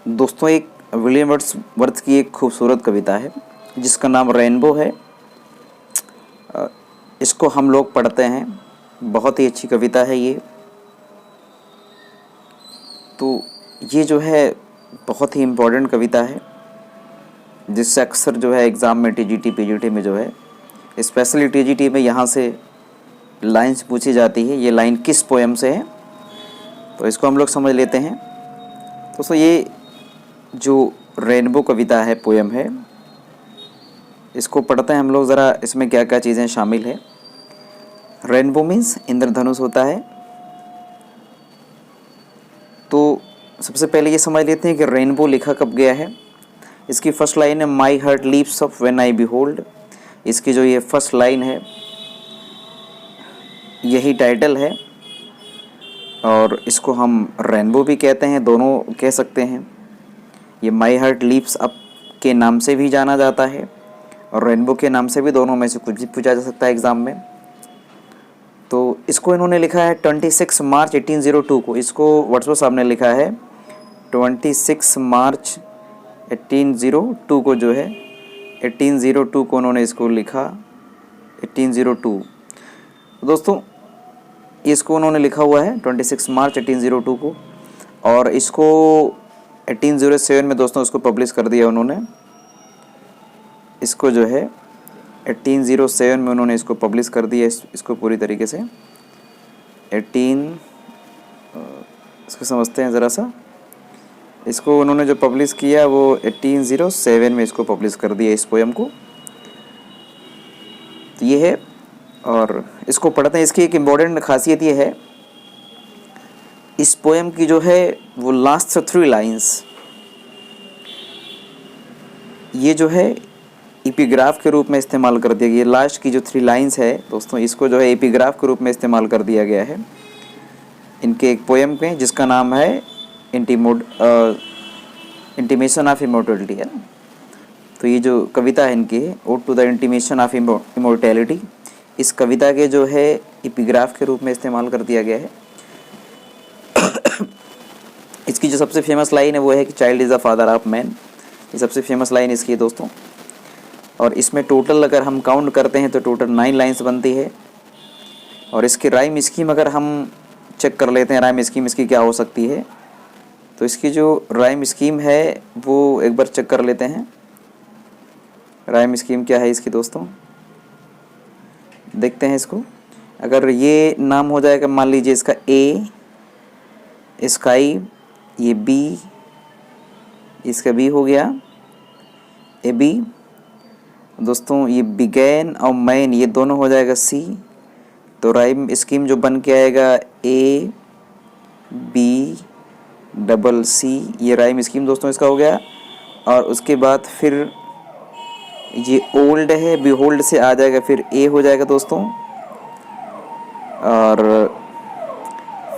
दोस्तों एक William Wordsworth की एक खूबसूरत कविता है जिसका नाम रेनबो है। इसको हम लोग पढ़ते हैं, बहुत ही अच्छी कविता है ये। तो ये जो है बहुत ही इम्पोर्टेंट कविता है जिससे अक्सर जो है एग्ज़ाम में टीजीटी पीजीटी में जो है स्पेशली टीजीटी में यहाँ से लाइन्स पूछी जाती है। ये लाइन किस पोएम से है तो इसको हम लोग समझ लेते हैं। दोस्तों ये जो रेनबो कविता है, पोएम है, इसको पढ़ते हैं हम लोग। ज़रा इसमें क्या क्या चीज़ें शामिल है। रेनबो मीन्स इंद्रधनुष होता है। तो सबसे पहले ये समझ लेते हैं कि रेनबो लिखा कब गया है। इसकी फर्स्ट लाइन है my heart leaps up when I behold. इसकी जो ये फर्स्ट लाइन है यही टाइटल है और इसको हम रेनबो भी कहते हैं, दोनों कह सकते हैं। ये माई हार्ट लीप्स अप के नाम से भी जाना जाता है और रेनबो के नाम से भी, दोनों में से कुछ भी पूछा जा सकता है एग्ज़ाम में। तो इसको इन्होंने लिखा है 26 मार्च 1802 को। इसको वर्ड्सवर्थ साहब ने लिखा है 26 मार्च 1802 को, जो है 1802 को उन्होंने इसको लिखा। 1802 दोस्तों इसको उन्होंने लिखा हुआ है 26 मार्च 1802 को और इसको 1807 में दोस्तों इसको पब्लिश कर दिया उन्होंने। इसको जो है 1807 में उन्होंने इसको पब्लिश कर दिया, इसको पूरी तरीके से। इसको समझते हैं ज़रा सा। इसको उन्होंने जो पब्लिश किया वो 1807 में इसको पब्लिश कर दिया, इस पोएम को। तो ये है और इसको पढ़ते हैं। इसकी एक इम्पॉर्टेंट खासियत ये है, इस पोएम की जो है वो लास्ट 3 लाइंस ये जो है एपिग्राफ के रूप में इस्तेमाल कर दिया गया। लास्ट की जो 3 लाइंस है दोस्तों, इसको जो है एपिग्राफ के रूप में इस्तेमाल कर दिया गया है इनके एक पोएम में जिसका नाम है इंटीमेशन ऑफ इमोर्टलिटी है ना। तो ये जो कविता है इनकी, ode to the intimation of immortality, इस कविता के जो है एपिग्राफ के रूप में इस्तेमाल कर दिया गया है। इसकी जो सबसे फेमस लाइन है वो है कि child is the father of man. ये सबसे फेमस लाइन इसकी है दोस्तों। और इसमें टोटल अगर हम काउंट करते हैं तो टोटल 9 लाइन्स बनती है। और इसकी राइम स्कीम अगर हम चेक कर लेते हैं, राइम स्कीम इसकी क्या हो सकती है, तो इसकी जो राइम स्कीम है वो एक बार चेक कर लेते हैं। राइम स्कीम क्या है इसकी दोस्तों, देखते हैं इसको। अगर ये नाम हो जाएगा, मान लीजिए इसका ए, स्काई, ये बी, इसका बी हो गया ए बी दोस्तों। ये बिगैन और मैन ये दोनों हो जाएगा सी। तो राइम स्कीम जो बन के आएगा ए बी डबल सी, ये राइम स्कीम दोस्तों इसका हो गया। और उसके बाद फिर ये ओल्ड है, बिहोल्ड से आ जाएगा फिर ए हो जाएगा दोस्तों। और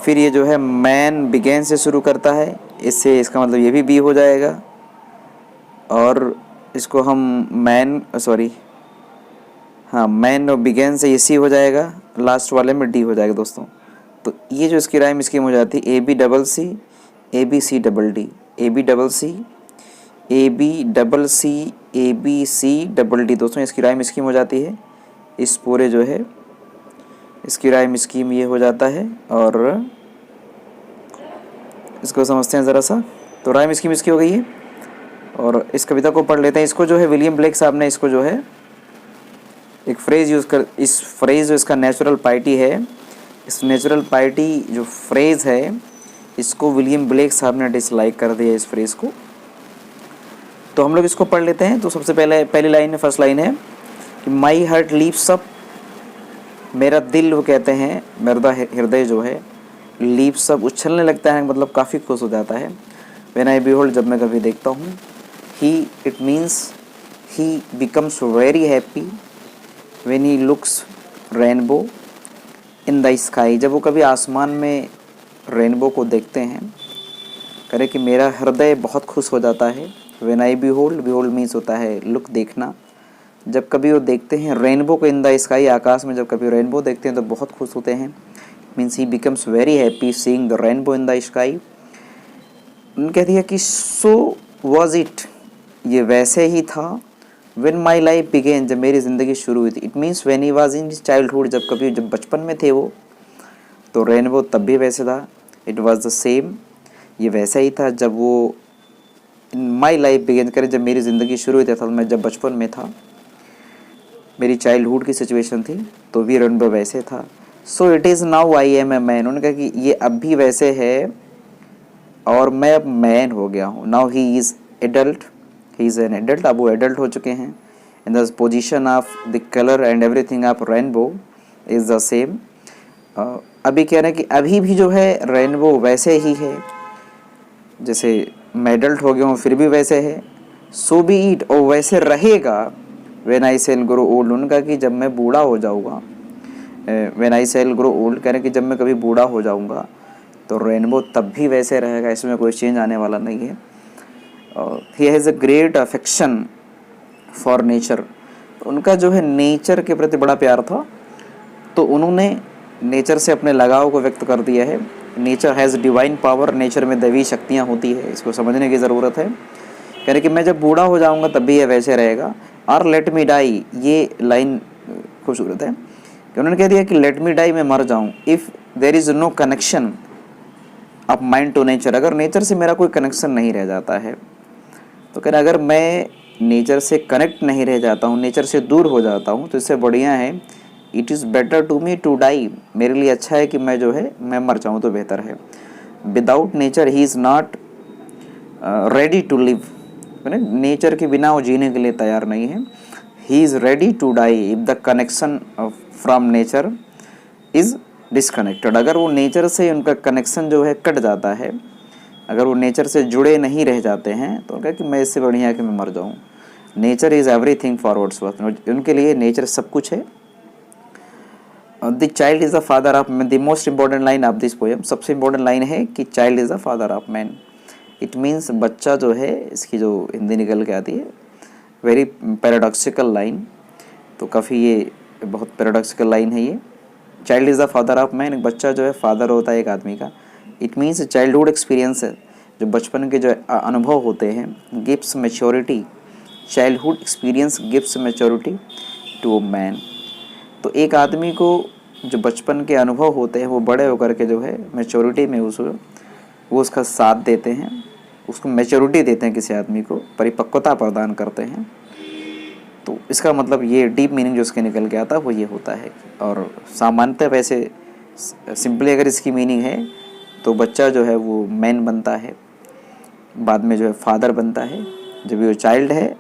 फिर ये जो है मैन बिगेन से शुरू करता है, इससे इसका मतलब ये भी बी हो जाएगा। और इसको हम मैन और बिगेन से ये सी हो जाएगा, लास्ट वाले में डी हो जाएगा दोस्तों। तो ये जो इसकी राइम स्कीम हो जाती है A B double C, A B C double D, A B double C, A B double C, A B C double D दोस्तों, इसकी राइम स्कीम हो जाती है। इस पूरे जो है इसकी राइम स्कीम ये हो जाता है। और इसको समझते हैं ज़रा सा। तो राइम स्कीम इसकी हो गई है और इस कविता को पढ़ लेते हैं। इसको जो है विलियम ब्लेक साहब ने इसको जो है एक फ्रेज़ यूज़ कर, इस फ्रेज़ जो इसका नेचुरल पाइटी है, इस नेचुरल पाइटी जो फ्रेज़ है इसको विलियम ब्लेक साहब ने डिसलाइक कर दिया इस फ्रेज़ को। तो हम लोग इसको पढ़ लेते हैं। तो सबसे पहली लाइन है, फर्स्ट लाइन है कि माई हार्ट लीप्स अप, मेरा दिल, वो कहते हैं मेरा हृदय जो है, लीप्स अप उछलने लगता है, मतलब काफ़ी खुश हो जाता है। व्हेन आई बिहोल्ड, जब मैं कभी देखता हूँ। He, it means he becomes very happy when he looks rainbow in the sky, जब वो कभी आसमान में रेनबो को देखते हैं, करे कि मेरा हृदय बहुत खुश हो जाता है। When I behold, behold means होता है लुक, देखना। जब कभी वो देखते हैं रेनबो को इन द स्काई, आकाश में जब कभी रेनबो देखते हैं तो बहुत खुश होते हैं। Means he becomes very happy seeing the rainbow in the sky. उन्होंने कह दिया कि सो वॉज इट, ये वैसे ही था, वेन माई लाइफ बिगेन, जब मेरी ज़िंदगी शुरू हुई थी। It means when he was in childhood, जब बचपन में थे वो, तो रेनबो तब भी वैसे था। इट वॉज द सेम, ये वैसा ही था जब वो इन माई लाइफ बिगेन करे, जब मेरी ज़िंदगी शुरू हुई थी, असल मैं जब बचपन में था, मेरी चाइल्डहुड की सिचुएशन थी, तो भी रेनबो वैसे था। So it is now I am a man, उन्होंने कहा कि ये अब भी वैसे है और मैं अब मैन हो गया हूँ। Now he is adult, he is an adult, अब वो एडल्ट हो चुके हैं। In the position of the colour and everything of rainbow is the same. अभी कह रहे हैं कि अभी भी जो है रेनबो वैसे ही है, जैसे मैं एडल्ट हो गया हूँ फिर भी वैसे है। सो बी इट, और वैसे रहेगा। When I shall grow old, उनका कि जब मैं बूढ़ा हो जाऊँगा, when I shall grow old कह रहे हैं कि जब मैं कभी बूढ़ा हो जाऊँगा तो रेनबो तब भी वैसे रहेगा, इसमें कोई चेंज आने वाला नहीं है। He has a great affection for nature, उनका जो है नेचर के प्रति बड़ा प्यार था, तो उन्होंने नेचर से अपने लगाव को व्यक्त कर दिया है। Nature has divine power, nature में दैवी शक्तियाँ होती है, इसको समझने की ज़रूरत है। कह रहे कि मैं जब बूढ़ा हो जाऊँगा तब भी ये वैसे रहेगा। और लेट मी डाई, ये लाइन खूबसूरत है कि उन्होंने कह दिया कि लेट मी डाई, मैं मर जाऊँ, if there is no connection of mind to nature, अगर नेचर से मेरा कोई कनेक्शन नहीं रह जाता है, तो कह रहे अगर मैं नेचर से कनेक्ट नहीं रह जाता हूँ, नेचर से दूर हो जाता हूँ, तो इससे बढ़िया है it is better to me to die, मेरे लिए अच्छा है कि मैं जो है मैं मर जाऊँ तो बेहतर है। Without nature he is not ready to live, nature के बिना वो जीने के लिए तैयार नहीं है। He is ready to die if the connection from nature is disconnected, अगर वो नेचर से उनका कनेक्शन जो है कट जाता है, अगर वो नेचर से जुड़े नहीं रह जाते हैं, तो उनका कि मैं इससे बढ़िया है कि मैं मर जाऊँ। Nature is everything for Wordsworth, उनके लिए नेचर सब कुछ है। The child is the father of man, the most important line of this poem, सबसे इंपॉर्टेंट लाइन है कि child is the father of man. It means बच्चा जो है, इसकी जो हिंदी निकल के आती है, वेरी पैराडॉक्सिकल लाइन, तो काफ़ी ये बहुत पैराडॉक्सिकल लाइन है ये। Child is the father of man, एक बच्चा जो है फादर होता है एक आदमी का। इट मीन्स चाइल्डहुड एक्सपीरियंस है, जो बचपन के जो अनुभव होते हैं, gives maturity, childhood experience gives maturity to man. तो एक आदमी को जो बचपन के अनुभव होते हैं वो बड़े होकर के जो है मैच्योरिटी में वो उसका साथ देते हैं, उसको मैच्योरिटी देते हैं, किसी आदमी को परिपक्वता प्रदान करते हैं। तो इसका मतलब ये डीप मीनिंग जो इसके निकल के आता है वो ये होता है। और सामान्यतः वैसे सिंपली अगर इसकी मीनिंग है तो बच्चा जो है वो मैन बनता है, बाद में जो है फादर बनता है, जब वो चाइल्ड है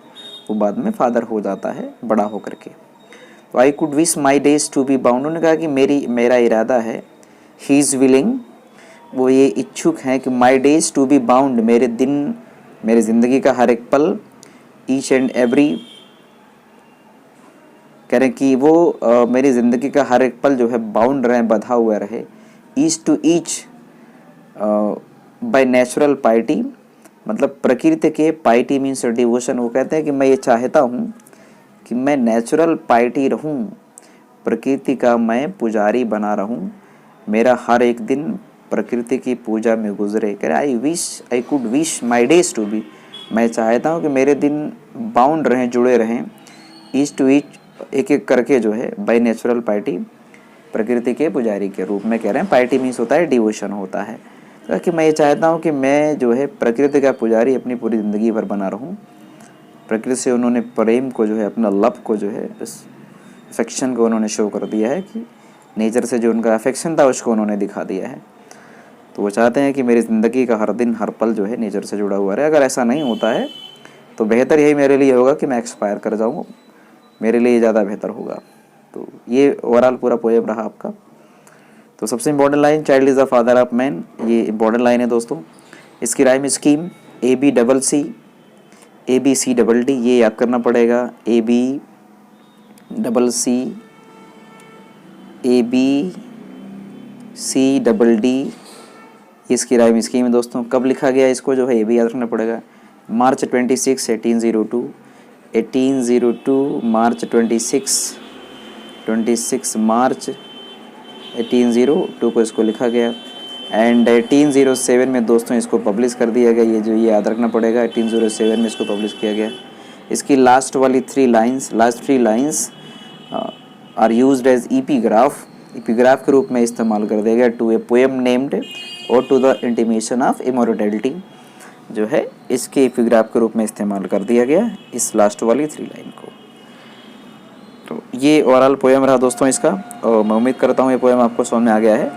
वो बाद में फादर हो जाता है बड़ा होकर के। तो I could wish my days to be bound, उन्होंने कहा कि मेरा इरादा है, ही इज़ विलिंग, वो ये इच्छुक हैं कि my days to be bound, मेरे दिन, मेरी ज़िंदगी का हर एक पल, ईच एंड एवरी, कह रहे हैं कि वो मेरी ज़िंदगी का हर एक पल जो है बाउंड रहे, बंधा हुआ रहे, each to each by natural piety, मतलब प्रकृति के, पाइटी मीन्स डिवोशन, वो कहते हैं कि मैं ये चाहता हूँ कि मैं नेचुरल पाइटी रहूं, प्रकृति का मैं पुजारी बना रहूं, मेरा हर एक दिन प्रकृति की पूजा में गुजरे। कह रहे I could wish my days to be, मैं चाहता हूं कि मेरे दिन बाउंड रहें, जुड़े रहें, ईच टू ईच, एक एक करके जो है, बाय नेचुरल पाइटी, प्रकृति के पुजारी के रूप में। कह रहे हैं पाइटी मीन्स होता है डिवोशन होता है, तो कि मैं ये चाहता हूँ कि मैं जो है प्रकृति का पुजारी अपनी पूरी ज़िंदगी भर बना रहूँ। प्रकृति से उन्होंने प्रेम को जो है, अपना लव को जो है, इस अफेक्शन को उन्होंने शो कर दिया है कि नेचर से जो उनका अफेक्शन था उसको उन्होंने दिखा दिया है। तो वो चाहते हैं कि मेरी ज़िंदगी का हर दिन हर पल जो है नेचर से जुड़ा हुआ रहे। अगर ऐसा नहीं होता है तो बेहतर यही मेरे लिए होगा कि मैं एक्सपायर कर जाऊँ, मेरे लिए ज़्यादा बेहतर होगा। तो ये ओवरऑल पूरा पोएम रहा आपका। तो सबसे important line, child is the father of man, ये इम्पोर्टेंट लाइन है दोस्तों। इसकी राइम स्कीम ABCD, ये याद करना पड़ेगा, ABCD, इसकी राइम स्कीम है दोस्तों। कब लिखा गया इसको जो है ये भी याद रखना पड़ेगा, मार्च 26, 1802, मार्च 26 मार्च 1802 को इसको लिखा गया। एंड 1807 में दोस्तों इसको पब्लिश कर दिया गया। ये जो ये याद रखना पड़ेगा, 1807 में इसको पब्लिश किया गया। इसकी last three lines are used as epigraph के रूप में इस्तेमाल कर दिया गया to a poem named ode to the intimation of immortality, जो है इसके एपिग्राफ के रूप में इस्तेमाल कर दिया गया इस लास्ट वाली 3 लाइन को। तो ये ओवरऑल पोएम रहा दोस्तों इसका, और मैं उम्मीद करता हूँ ये पोएम आपको समझ में आ गया है।